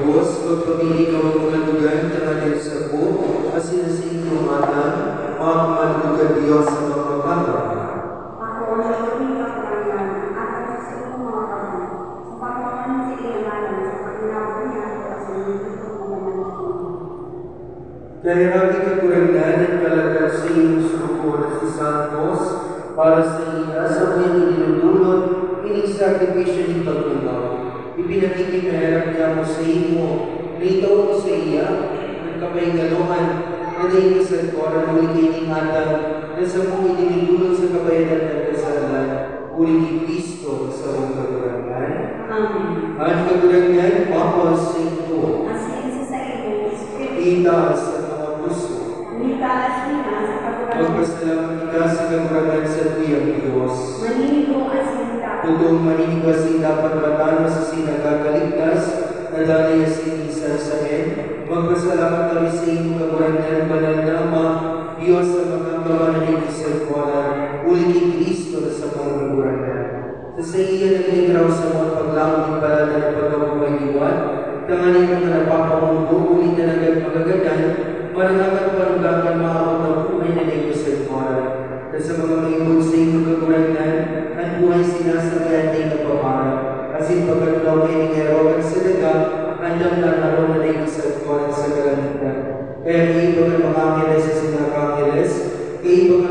Diyos, magpamili ka ng mga lugar na natin sa po, at sinasing lumatan, mga malugan Diyos sa mga kamara. Ako ang nagpapamili ka ng at sa iyong mga kamara, sa pagkakaan sa iyong alam, sa pagkinawa niya at sa iyong Kaya rabi kakurangan at kalagad sa iyong suko na si Santos, para sa iya sa kanyang dinudulot, inisakripisyo ng pagtunaw. Ipinakikipahirap niya mo sa iyo, na itaw mo sa iya, ng kapahingaluhan, na nainisad ko na muli kainingatan, na sa mong idinudulot sa kabayanan ng kasalan, uli ni Kristo sa mong kakurangan. Amen. Ang kakurangan, Papa sa ito, Asin sa iyo, Espiritu, itaas sa mga puso. umitaas niya sa pagkakaan, Magpasalamat ka sa kakurangan sa tuyang Diyos. maninigo at sinta, Totoong maninigasin dapat matalo sa sinagkakaligtas na dahil sinisa sa akin. Magpasalamat kami sa iyong kakurangan, banal na Ama, Diyos sa mga pamanalig sa kuwanan, uli kay Kristo na sa mga kakurangan. Sa iya nagligraw sa mga paglamang ng palala ng pagkabuhay liwan, tanganin mga napapamundo, uli talagang magagadan, marangaman panugakan maabot ng buhay na nito sa kuwanan. At sa mga maibog sa iyong kakurangan, ang buhay sinasabihan na ikapamarap. Asin pagkatulaw kayo ng erogan sa daga, andang nanaro na nito sa kuwanan sa kalangitan. Kaya iibag ang mga angeles sa sinakangeles, iibag